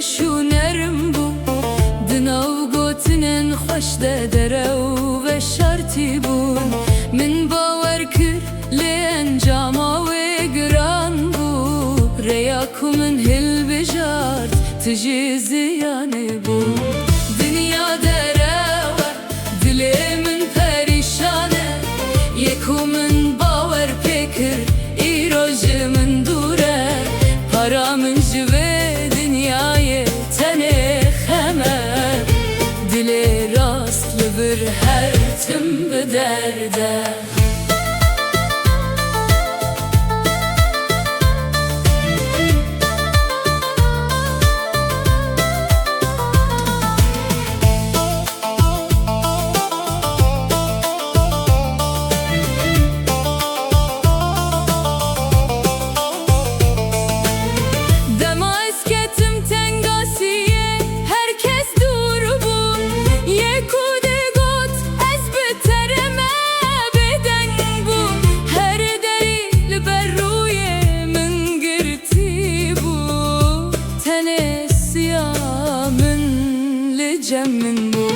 شو نرم بو دناو گوتنن خوش دره و شرطی بون من باور کر لانجاما و گران بو ریاکو من هل بجارد تجی زیانه بو دنیا دره و دل من پریشانه یکو من باور پیکر ایروج من دوره para من جوه dünyayı tene xeme dili rastlı bir her tüm bir derde من bu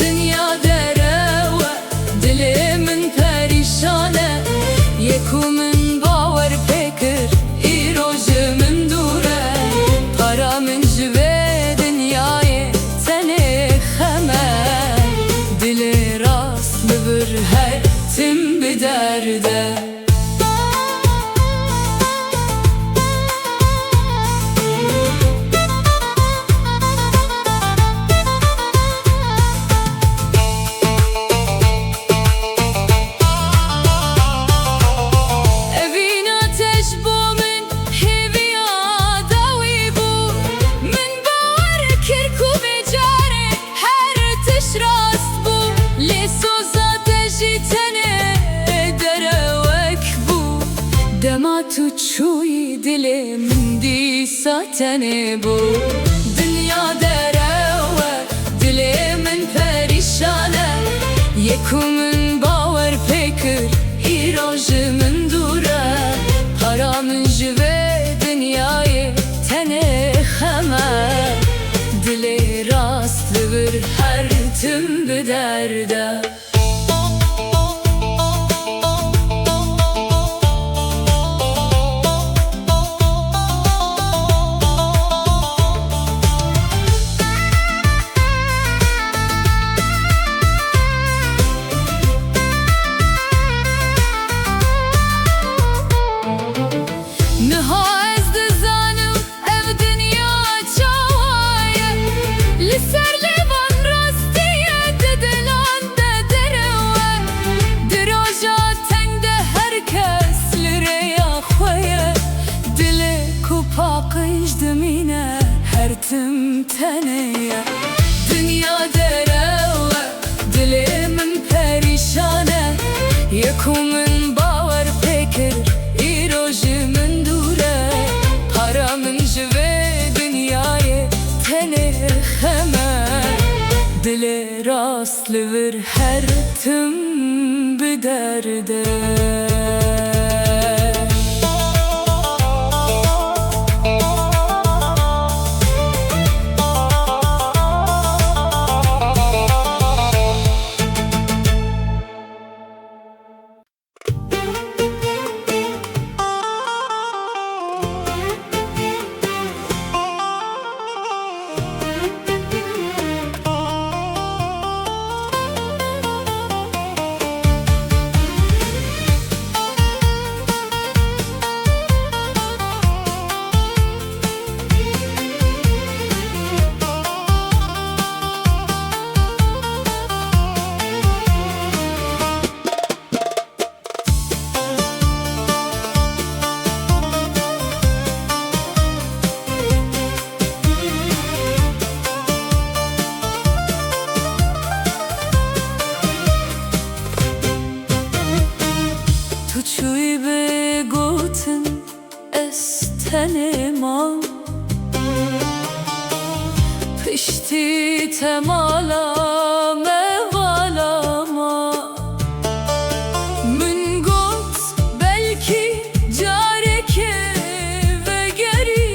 dünya dere ve dilimin perişane yekumin baver pekir irojimin dure paramın jive dünyayı seni xeme dili rastlı bir her tim bir derde tu çuy dilim di satene bu dünya dere ve dilimin perişane yekumin baver pekir irojimin dure paramın jive dünyayı tene xeme dili rastlı bir her tüm bir derde Tüm teneye dünya dere ve dilimin perişane yekumin baver pekir irojimin dure paramın jive dünyayı tene xeme dili rastlı bir her tüm bir derde tenema pişti temala mevalama min got belki careke ve geri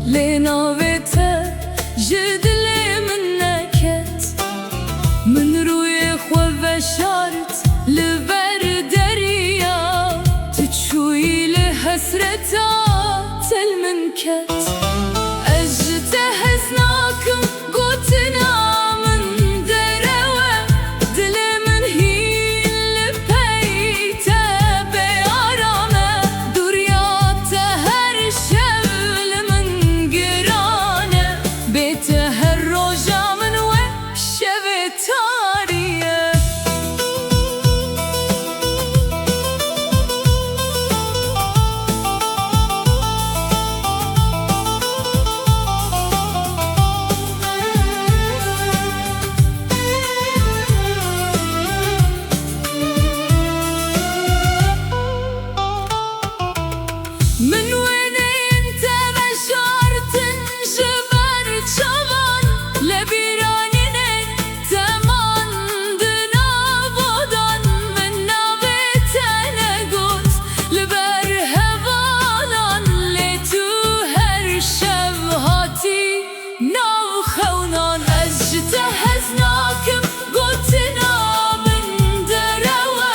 لناوته جدلي من نكت من روی خو وشارت لبر دریا تشوي لحسرتا تل من كت اجتهزناكم قوتنا من دروا دلي من هين لبيته بيارامه دريات هر شول من قرانه بيته هر روجا من وشوي تاريه من وين انت بشارت جبر شبان لبيرانين تمان دنا بودان من نابت انا قلت لبر هوالان لتو هر شبهاتي ناو خونان اجتهزناكم قلتنا من دروا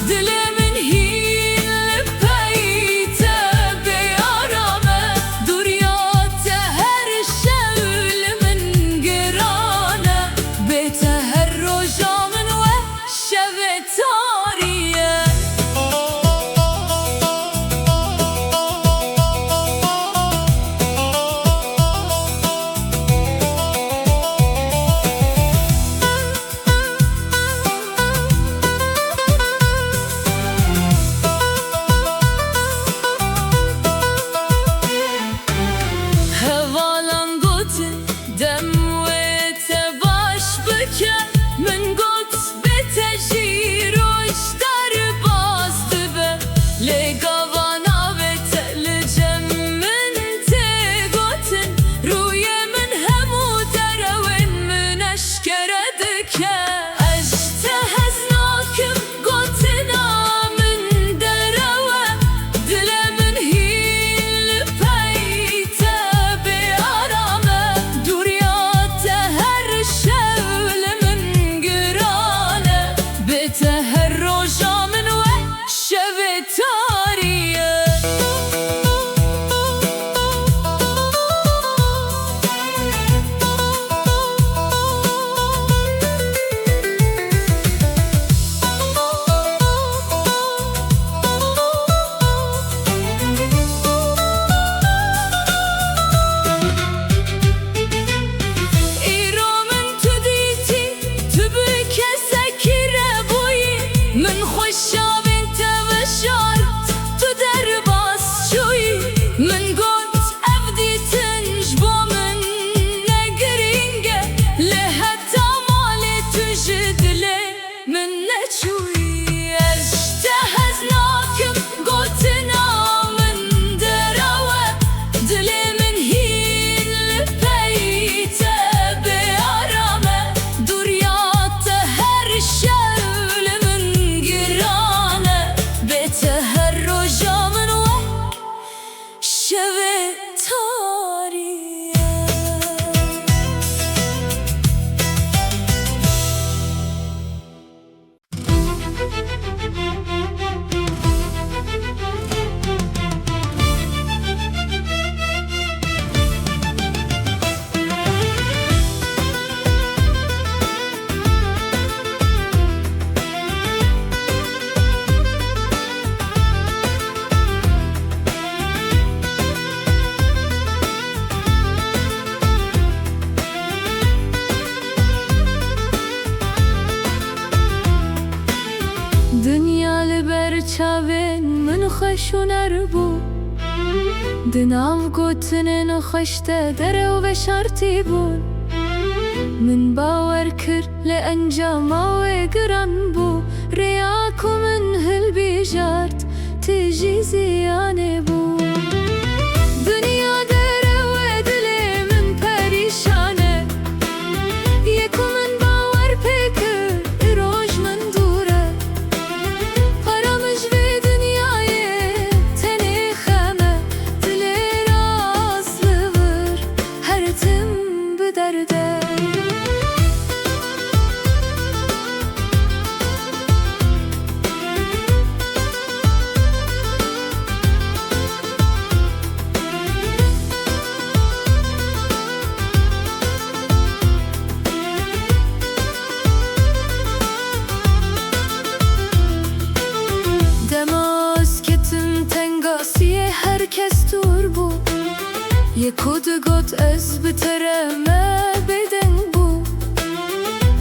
دلي من هين لبيته بيارامه دريات هر شول من قرانه بيته هر روجا من وشوي تاريه هوالان قوتن دم وتباش بكى من قوت بتجير واشتر باستبه لقوانا بتلجم من تقوتن روي من همو دروين من اشكره دكه اجتهزناكم قوتنا من دروا دلي من هين لبيته بيارامه دريات هر شول من قرانه بيته هر روجا من وشوي تاريه إيرو من تديتي تبك سكر أبوي من خشا بنت بشارت تدر باس شوي من قلت أبدي تنجبو من نقرينجة لهتا مالي تجد لي من نشوي اجتهزناكم قلتنا من دروا دلي من هين لبيته بيارامه دريات هر شول من قرانه بيته هر روجا من وشوي تاريه دنيا لبرچاوين من خشون اربو دناو قوتنن خشته درو بشارتي بون من باور كر لأنجاما وقران بو رياكو من هل بيجارت تجي زياني بو دنيا درو دلي من پريشانه يكو من باور بكر روج من دوره فرامج في دنياي تني خمه دلي راس لغر kot ez bitereme beden bu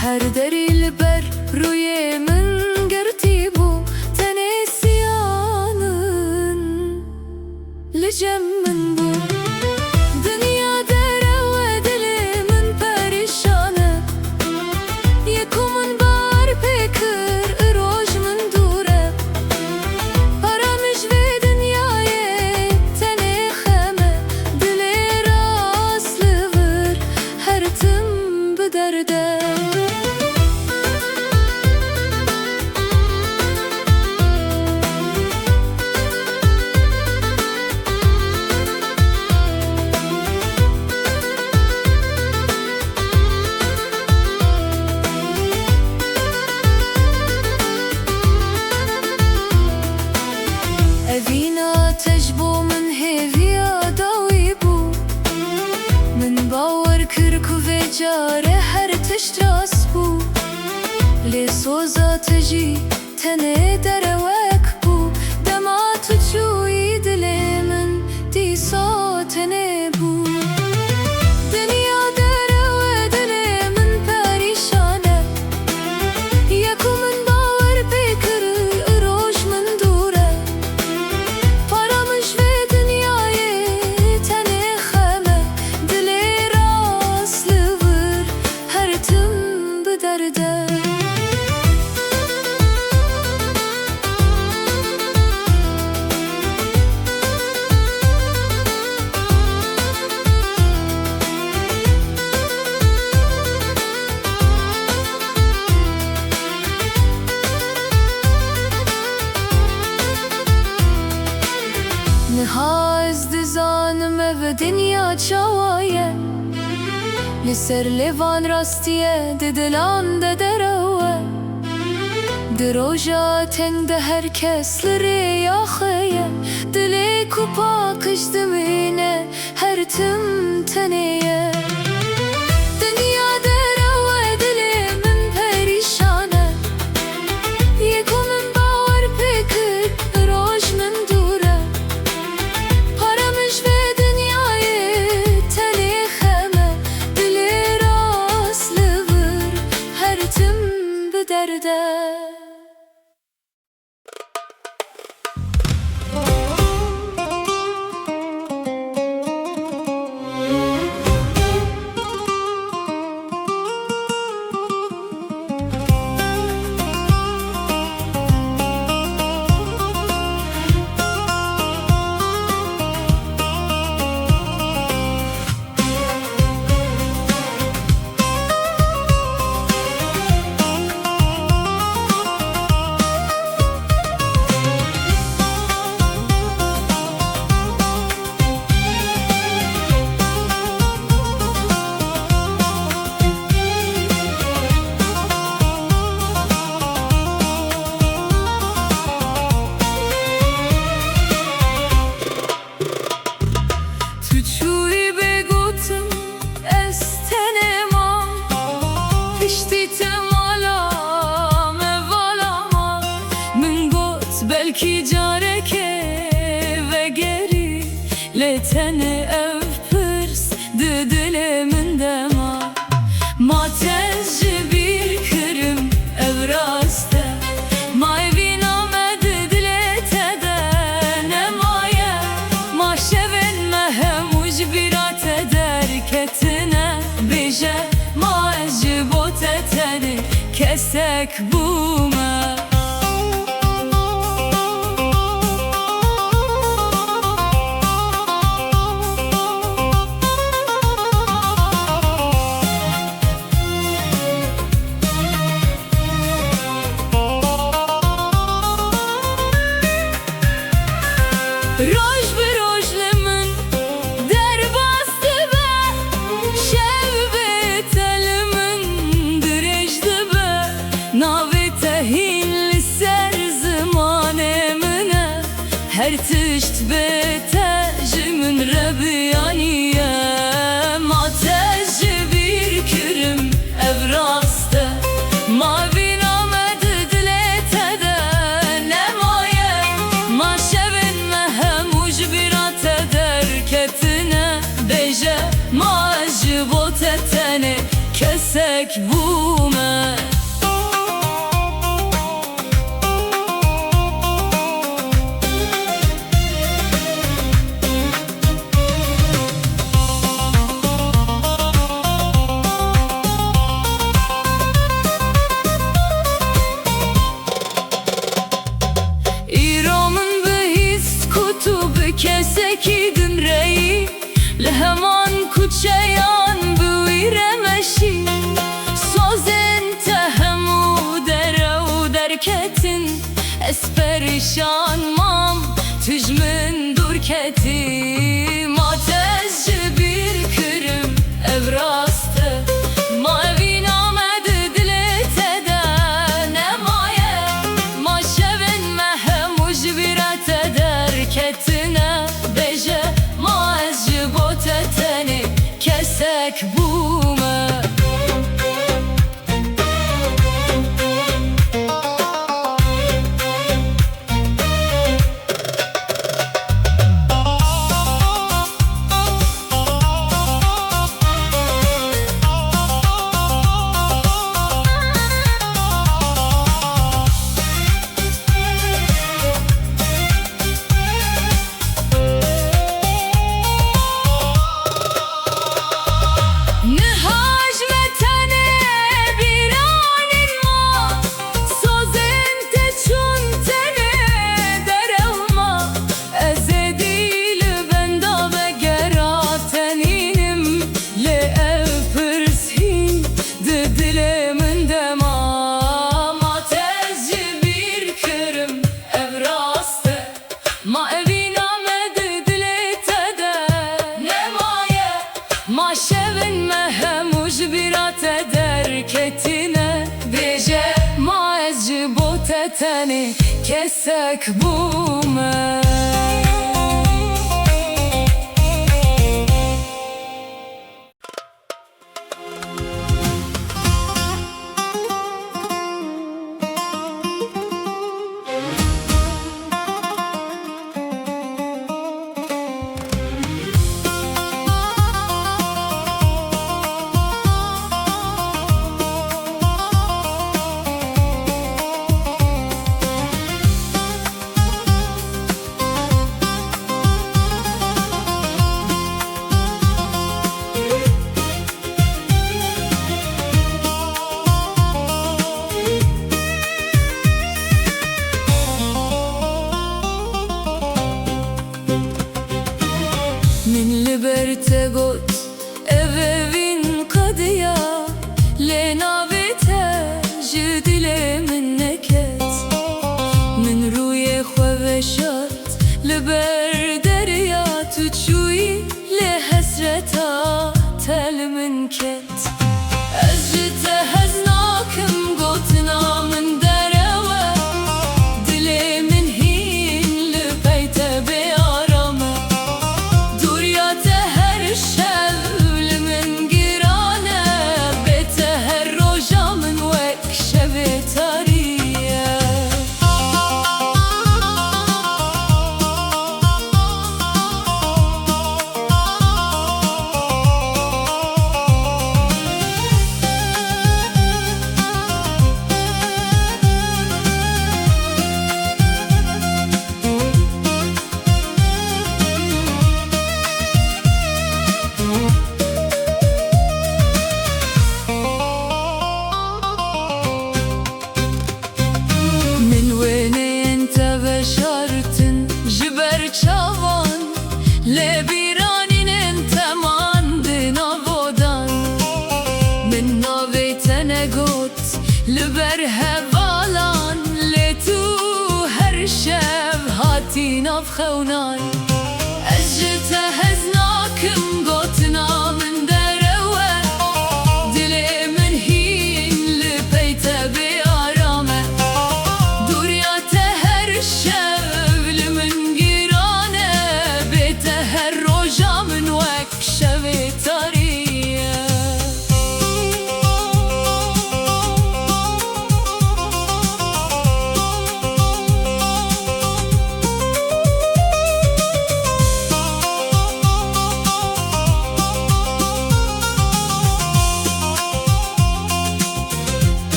her deril ber rüyemin gerti bu tenesyanın licemmin bu dünya dere ve dilimin perişanı yekumun bar pekir rojmin dure paramış ve dünyaya teneheme diler aslıvır her tüm bu derde Evina tecbo min heviya dawi bu min bawer kir ku ve care her tişras bu lê soza te jî tenê derewek bû dema tu çûyî dilê min dîsa tenê bû dünya dere ve dilê min perîşan e yekû min bawer pê kir roj min dûr e paramış ve dünyayê tenê xeme dilê rastlıvır her tüm bu derde Niha ez dizanime ve dünya çawaye li ser lêvan rastiye di dilan de derewe di roja teng de herkes li rê yaxeye dilê ku paqij dimîne her tim tenêye dünya dere ve dilê min perîşan e yekû min bawer pê kir roj min dûr e paramış ve dünyayê tenê xeme dilê rastlıvır her tim bu derde belki careke ve geri letene ev pırs düdüle min dema matezci bir kırım ev raste mayvina medidilete de nemaye maşevin mehem ucbirat eder ketine bije maezci boteteri kesek bume Roj bir rojlimin derbastı be şevbet elimin direjdi be navete hilli ser zamanemine her tişt betecimin rebiyaniye matezci bir kürüm evrastı mavi namedi dilete de nemaye maşevin mehem ucbirat eder ketine beje ما جبوت تنه کسک بومه ایرامن به هیست کتوب کسکی دن ری لهمان کوچیان بویرمشی سازن تهمو در و درکتن اسپریشان مام تجمن دور کتی ما تجبیر کرم ابراسته ما اوین آمد دلت ده نمایه ما شبن مهم مجبرت درکتنه بجه ما از جبوت تنه کسک بومه ما شبن مهم مجبرات درکتینه بیجه ما از جبوت تنه کسک بومه من لبرت قد اوین قدیا لناویته جدیل من نکت من روی خوشت لبر دریا تو چوی لحسرتا تل من کت از جت هزناکم گوتنا من دروه دل من هین لبیت بیارامه دوریات هر شل من گرانه بیت هر روژا من وک شب تاریه من وين انت بشرتن جبر چاوان لبیرانین انت ماندنا بودن من ناویتن گوت لبر هوالان لتو هر شب هاتی ناف خونان از جت هزناکم گوتنا من دروه دل من هین لبیت بیارامه دوریات هر شب لمن گرانه بیت هر روژا من وک شب تاریه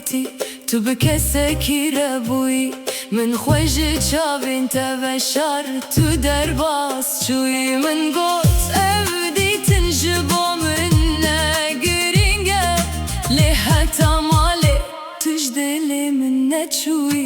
گوتی تو بکسکی ربوی من خوش چاوین تبشار تو در باز چوی من گوت اودیتن جبا من نگرینگه لی حتا مالی تش دلی من نچوی